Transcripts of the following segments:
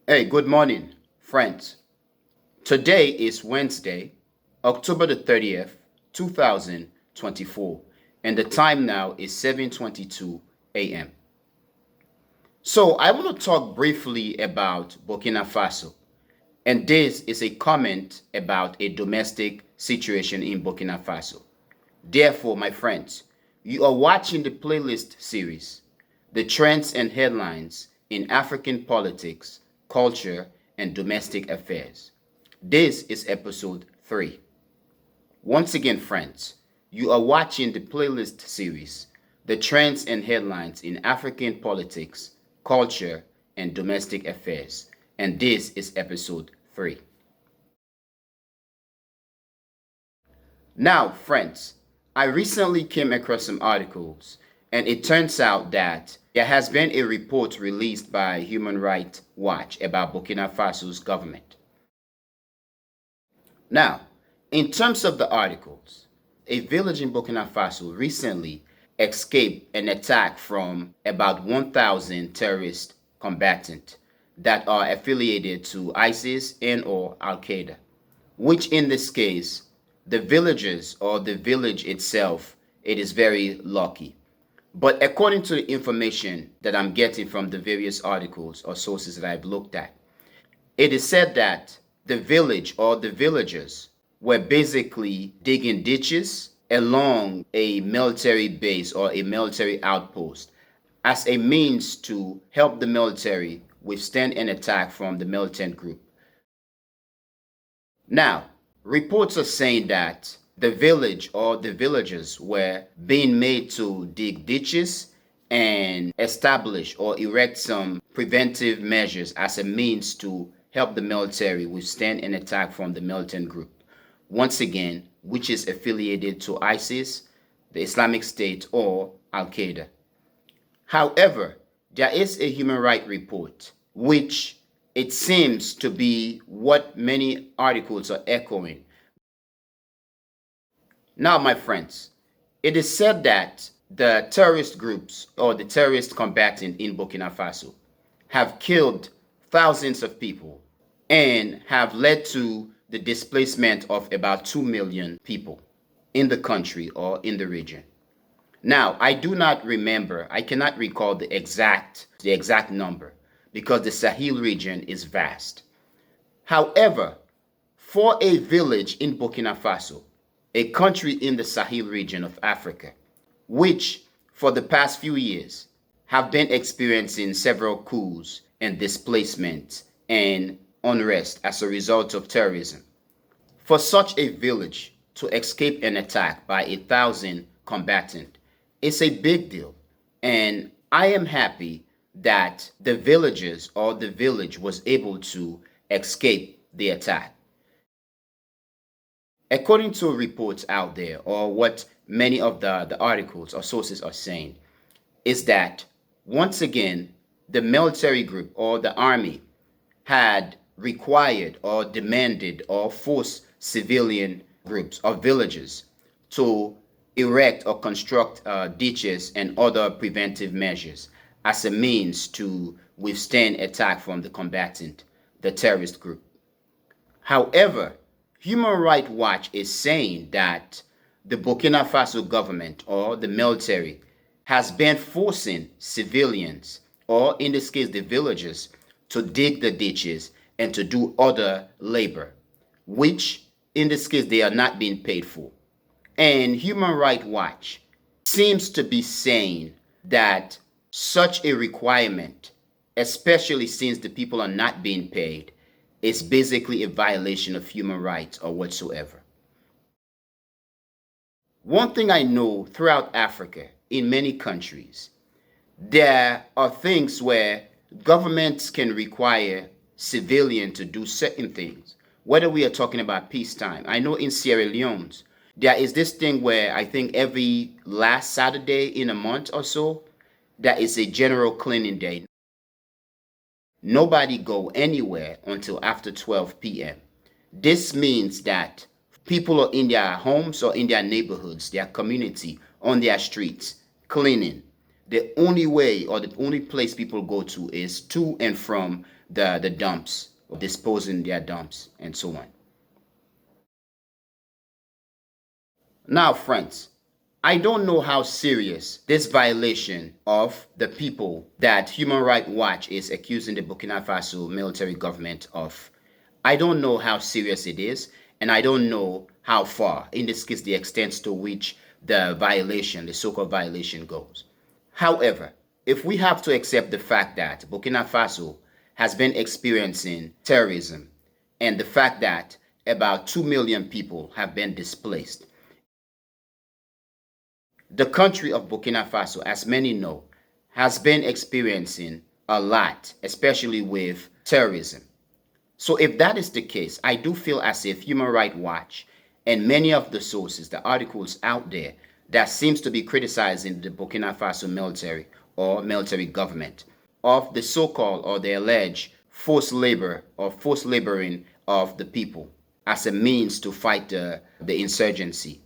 Hey, good morning, friends. Today is Wednesday, October the 30th, 2024, and the time now is 7:22 a.m. So, I want to talk briefly about Burkina Faso, and this is a comment about a domestic situation in Burkina Faso. Therefore, my friends, you are watching the playlist series, The Trends and Headlines in African Politics, Culture, and Domestic Affairs. This is episode 3. Once again, friends, you are watching the playlist series, The Trends and Headlines in African Politics, Culture, and Domestic Affairs, and this is episode 3. Now, friends, I recently came across some articles, and it turns out that there has been a report released by Human Rights Watch about Burkina Faso's government. Now, in terms of the articles, a village in Burkina Faso recently escaped an attack from about 1,000 terrorist combatants that are affiliated to ISIS and or Al-Qaeda, which in this case, the villagers or the village itself, it is very lucky. But according to the information that I'm getting from the various articles or sources that I've looked at, it is said that the village or the villagers were basically digging ditches along a military base or a military outpost as a means to help the military withstand an attack from the militant group. Now, reports are saying that the village or the villagers were being made to dig ditches and establish or erect some preventive measures as a means to help the military withstand an attack from the militant group. Once again, which is affiliated to ISIS, the Islamic State, or Al Qaeda. However, there is a human rights report which it seems to be what many articles are echoing. Now, my friends, it is said that the terrorist groups or the terrorist combatants in Burkina Faso have killed thousands of people and have led to the displacement of about 2 million people in the country or in the region. Now, I do not remember, I cannot recall the exact number because the Sahel region is vast. However, for a village in Burkina Faso, a country in the Sahel region of Africa, which for the past few years have been experiencing several coups and displacement and unrest as a result of terrorism. For such a village to escape an attack by 1,000 combatants is a big deal. And I am happy that the villagers or the village was able to escape the attack. According to reports out there, or what many of the articles or sources are saying, is that once again, the military group or the army had required or demanded or forced civilian groups or villages to erect or construct ditches and other preventive measures as a means to withstand attack from the combatant, the terrorist group. However, Human Rights Watch is saying that the Burkina Faso government or the military has been forcing civilians, or in this case the villagers, to dig the ditches and to do other labor, which in this case they are not being paid for. And Human Rights Watch seems to be saying that such a requirement, especially since the people are not being paid, is basically a violation of human rights or whatsoever. One thing I know throughout Africa, in many countries, there are things where governments can require civilians to do certain things, whether we are talking about peacetime. I know in Sierra Leone, there is this thing where I think every last Saturday in a month or so, there is a general cleaning day. Nobody go anywhere until after 12 p.m. This means that people are in their homes or in their neighborhoods, their community, on their streets, cleaning. The only way or the only place people go to is to and from the dumps, disposing their dumps, and so on. Now, friends, I don't know how serious this violation of the people that Human Rights Watch is accusing the Burkina Faso military government of. I don't know how serious it is, and I don't know how far, in this case, the extent to which the violation, the so-called violation, goes. However, if we have to accept the fact that Burkina Faso has been experiencing terrorism and the fact that about 2 million people have been displaced, the country of Burkina Faso, as many know, has been experiencing a lot, especially with terrorism. So if that is the case, I do feel as if Human Rights Watch and many of the sources, the articles out there that seems to be criticizing the Burkina Faso military or military government of the so-called or the alleged forced labor or forced laboring of the people as a means to fight the insurgency,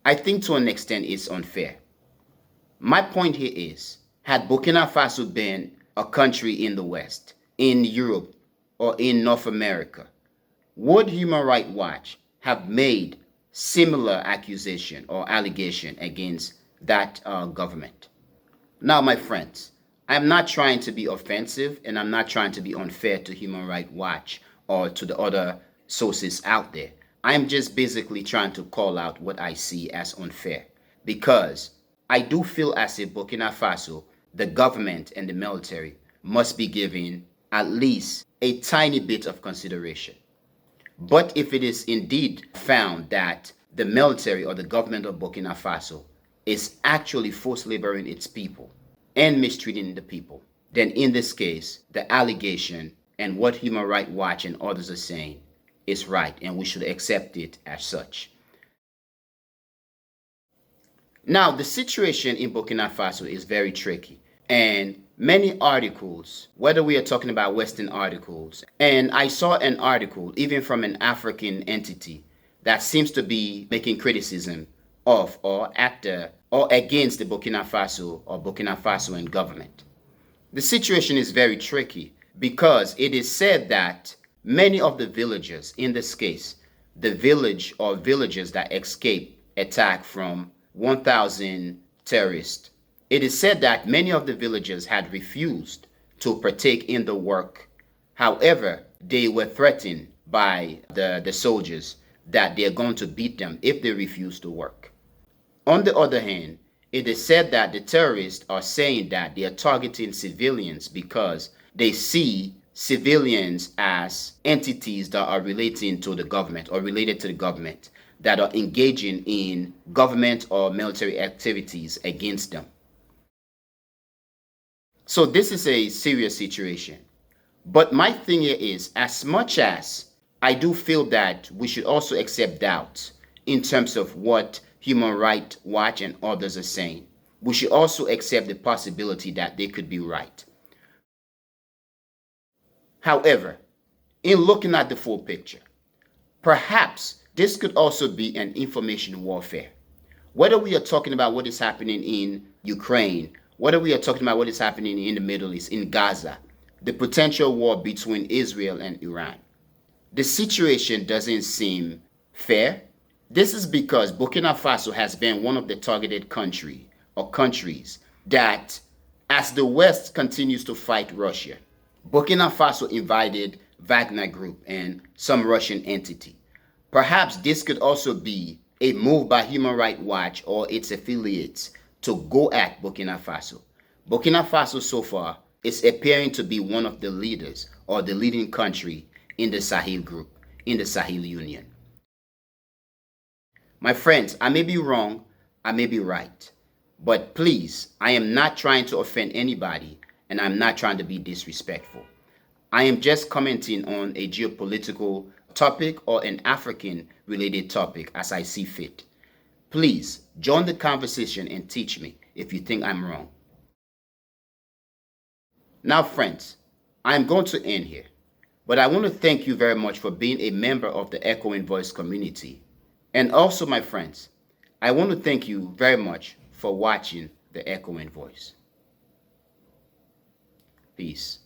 I think to an extent it's unfair. My point here is, had Burkina Faso been a country in the West, in Europe, or in North America, would Human Rights Watch have made similar accusation or allegation against that government? Now, my friends, I'm not trying to be offensive and I'm not trying to be unfair to Human Rights Watch or to the other sources out there. I'm just basically trying to call out what I see as unfair because I do feel as if Burkina Faso, the government and the military must be given at least a tiny bit of consideration. But if it is indeed found that the military or the government of Burkina Faso is actually forced laboring its people and mistreating the people, then in this case, the allegation and what Human Rights Watch and others are saying is right, and we should accept it as such. Now, the situation in Burkina Faso is very tricky, and many articles, whether we are talking about Western articles, and I saw an article even from an African entity that seems to be making criticism of or at the or against the Burkina Faso or Burkina Fasoan government. The situation is very tricky because it is said that many of the villagers, in this case, the village or villages that escaped attack from 1,000 terrorists, it is said that many of the villagers had refused to partake in the work. However, they were threatened by the soldiers that they are going to beat them if they refuse to work. On the other hand, it is said that the terrorists are saying that they are targeting civilians because they see civilians as entities that are relating to the government or related to the government that are engaging in government or military activities against them. So this is a serious situation. But my thing here is, as much as I do feel that we should also accept doubts in terms of what Human Rights Watch and others are saying, we should also accept the possibility that they could be right. However, in looking at the full picture, perhaps this could also be an information warfare. Whether we are talking about what is happening in Ukraine, whether we are talking about what is happening in the Middle East, in Gaza, the potential war between Israel and Iran, the situation doesn't seem fair. This is because Burkina Faso has been one of the targeted countries that, as the West continues to fight Russia, Burkina Faso invited Wagner Group and some Russian entity. Perhaps this could also be a move by Human Rights Watch or its affiliates to go at Burkina Faso. Burkina Faso so far is appearing to be one of the leaders or the leading country in the Sahel group, in the Sahel Union. My friends, I may be wrong, I may be right, but please, I am not trying to offend anybody and I'm not trying to be disrespectful. I am just commenting on a geopolitical topic or an African related topic as I see fit. Please join the conversation and teach me if you think I'm wrong. Now, friends, I'm going to end here, but I want to thank you very much for being a member of the Echoing Voice community. And also, my friends, I want to thank you very much for watching the Echoing Voice. Peace.